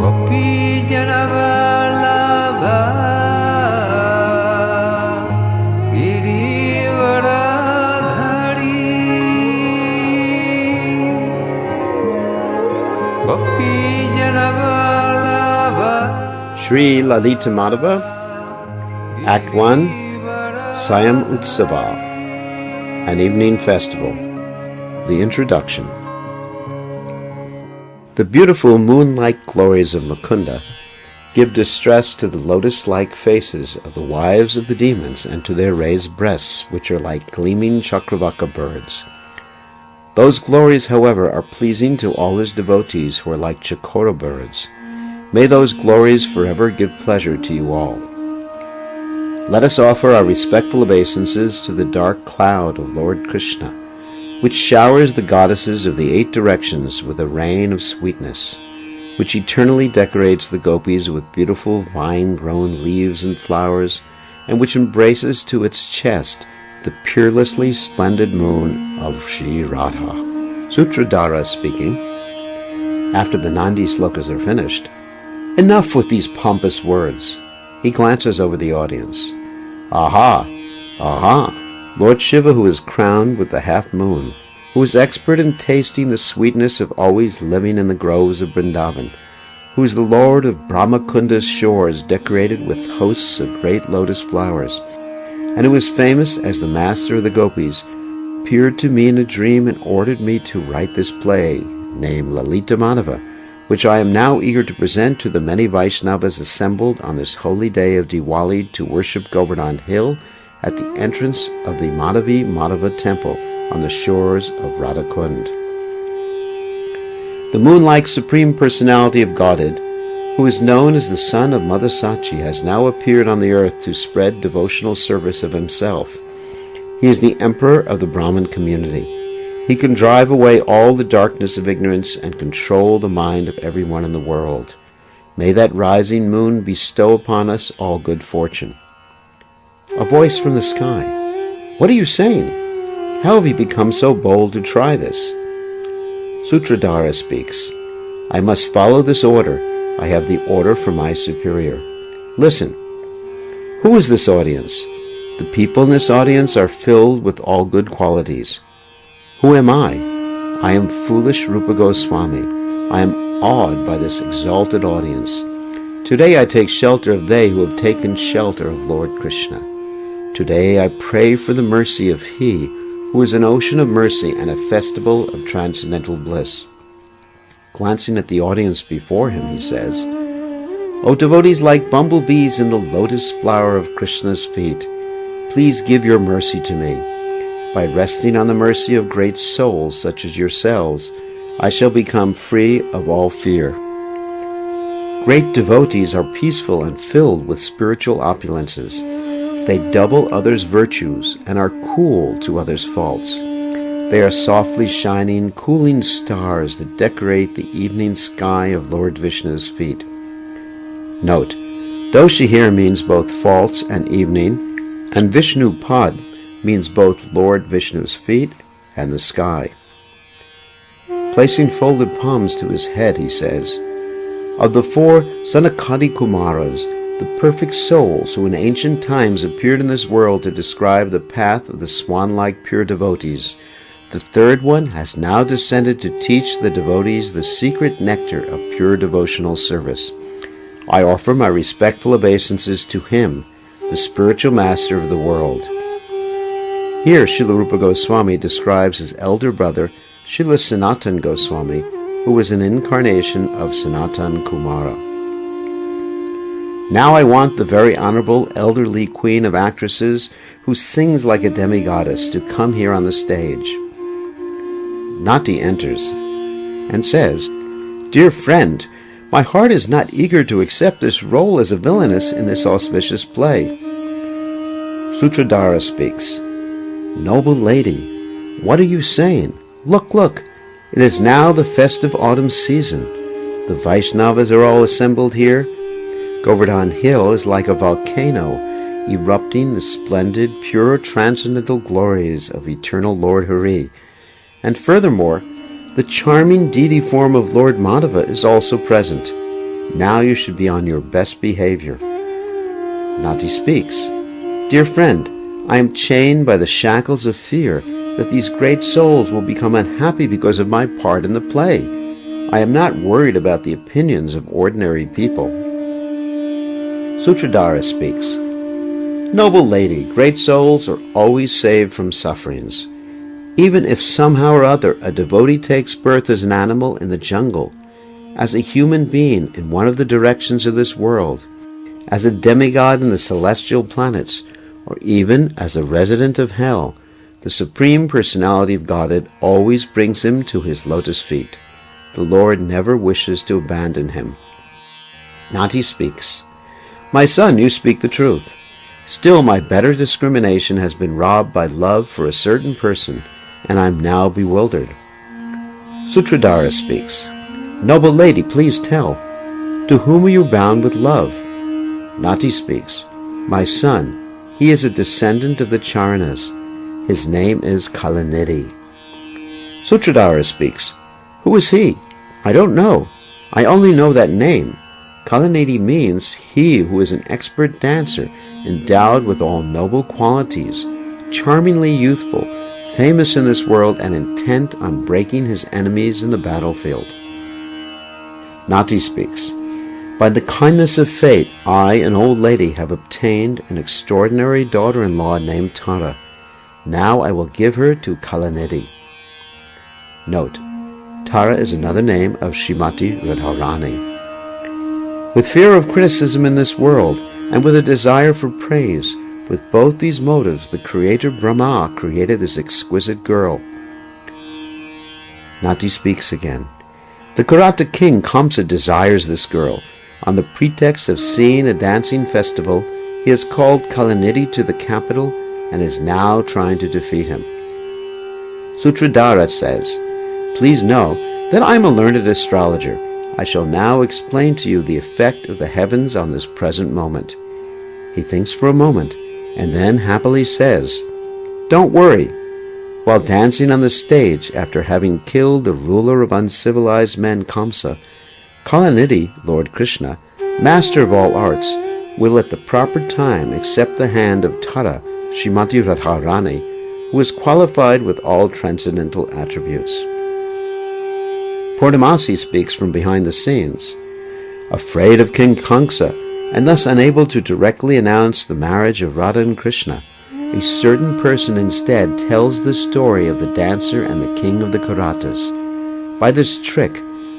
gopi janavallabha girivaradhari gopi janavallabha. Sri Lalita Madhava, Act 1, Sayam Utsava, an evening festival. The introduction. The beautiful moon-like glories of Mukunda give distress to the lotus-like faces of the wives of the demons and to their raised breasts, which are like gleaming Chakravaka birds. Those glories, however, are pleasing to all his devotees who are like Chakora birds. May those glories forever give pleasure to you all. Let us offer our respectful obeisances to the dark cloud of Lord Krishna, which showers the goddesses of the 8 directions with a rain of sweetness, which eternally decorates the gopis with beautiful vine-grown leaves and flowers, and which embraces to its chest the peerlessly splendid moon of Sri Radha. Sutradhara speaking, after the Nandi slokas are finished, "Enough with these pompous words." He glances over the audience. Aha! Aha! Lord Shiva, who is crowned with the half-moon, who is expert in tasting the sweetness of always living in the groves of Vrindavan, who is the Lord of Brahmakunda's shores decorated with hosts of great lotus flowers, and who is famous as the master of the gopis, appeared to me in a dream and ordered me to write this play, named Lalita Madhava, which I am now eager to present to the many Vaishnavas assembled on this holy day of Diwali to worship Govardhan Hill at the entrance of the Madhavi Madhava temple on the shores of Radhakund. The moon-like Supreme Personality of Godhead, who is known as the son of Mother Sachi, has now appeared on the earth to spread devotional service of himself. He is the emperor of the Brahmin community. He can drive away all the darkness of ignorance and control the mind of everyone in the world. May that rising moon bestow upon us all good fortune. A voice from the sky. What are you saying? How have you become so bold to try this? Sutradhara speaks. I must follow this order. I have the order from my superior. Listen. Who is this audience? The people in this audience are filled with all good qualities. Who am I? I am foolish Rupa Goswami. I am awed by this exalted audience. Today I take shelter of they who have taken shelter of Lord Krishna. Today I pray for the mercy of He who is an ocean of mercy and a festival of transcendental bliss. Glancing at the audience before him, he says, O devotees like bumblebees in the lotus flower of Krishna's feet, please give your mercy to me. By resting on the mercy of great souls such as yourselves, I shall become free of all fear. Great devotees are peaceful and filled with spiritual opulences. They double others' virtues and are cool to others' faults. They are softly shining, cooling stars that decorate the evening sky of Lord Vishnu's feet. Note, Doshi here means both faults and evening, and Vishnu Pad means both Lord Vishnu's feet and the sky. Placing folded palms to his head, he says, Of the 4 Sanakadi Kumaras, the perfect souls who in ancient times appeared in this world to describe the path of the swan-like pure devotees, the 3rd one has now descended to teach the devotees the secret nectar of pure devotional service. I offer my respectful obeisances to him, the spiritual master of the world. Here Srila Rupa Goswami describes his elder brother, Srila Sanatan Goswami, who was an incarnation of Sanatan Kumara. Now I want the very honorable elderly queen of actresses who sings like a demigoddess to come here on the stage. Nati enters and says, Dear friend, my heart is not eager to accept this role as a villainess in this auspicious play. Sutradhara speaks, Noble lady, what are you saying? Look, look, it is now the festive autumn season. The Vaishnavas are all assembled here. Govardhan Hill is like a volcano, erupting the splendid, pure, transcendental glories of eternal Lord Hari. And furthermore, the charming deity form of Lord Madhava is also present. Now you should be on your best behavior. Nati speaks. Dear friend, I am chained by the shackles of fear that these great souls will become unhappy because of my part in the play. I am not worried about the opinions of ordinary people. Sutradhara speaks. Noble lady, great souls are always saved from sufferings. Even if somehow or other a devotee takes birth as an animal in the jungle, as a human being in one of the directions of this world, as a demigod in the celestial planets, or even as a resident of hell, the Supreme Personality of Godhead always brings him to his lotus feet. The Lord never wishes to abandon him. Nati speaks. My son, you speak the truth. Still my better discrimination has been robbed by love for a certain person, and I am now bewildered. Sutradhara speaks. Noble lady, please tell. To whom are you bound with love? Nati speaks. My son, he is a descendant of the Charanas. His name is Kalanidhi. Sutradhara speaks. Who is he? I don't know. I only know that name. Kalanidhi means he who is an expert dancer, endowed with all noble qualities, charmingly youthful, famous in this world, and intent on breaking his enemies in the battlefield. Nati speaks. By the kindness of fate, I, an old lady, have obtained an extraordinary daughter-in-law named Tara. Now I will give her to Kalanidhi. Note, Tara is another name of Srimati Radharani. With fear of criticism in this world, and with a desire for praise, with both these motives, the Creator Brahma created this exquisite girl. Nati speaks again. The Karata king Kamsa desires this girl. On the pretext of seeing a dancing festival, he has called Kalanidhi to the capital and is now trying to defeat him. Sutradhara says, Please know that I am a learned astrologer. I shall now explain to you the effect of the heavens on this present moment. He thinks for a moment, and then happily says, Don't worry. While dancing on the stage, after having killed the ruler of uncivilized men Kamsa, Kalanidhi, Lord Krishna, master of all arts, will at the proper time accept the hand of Tara, Srimati Radharani, who is qualified with all transcendental attributes. Purnamasi speaks from behind the scenes. Afraid of King Kamsa, and thus unable to directly announce the marriage of Radha and Krishna, a certain person instead tells the story of the dancer and the king of the Karatas. By this trick,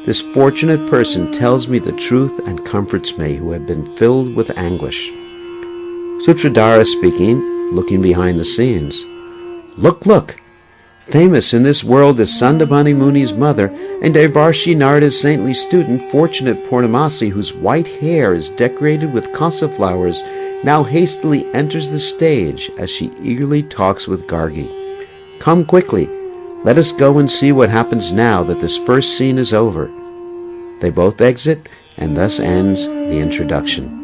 this fortunate person tells me the truth and comforts me who have been filled with anguish. Sutradhara speaking, looking behind the scenes. Look, look! Famous in this world is Sandabhani Muni's mother, and Devarshi Narada's saintly student, fortunate Purnamasi, whose white hair is decorated with kasa flowers, now hastily enters the stage as she eagerly talks with Gargi. Come quickly, let us go and see what happens now that this first scene is over. They both exit, and thus ends the introduction.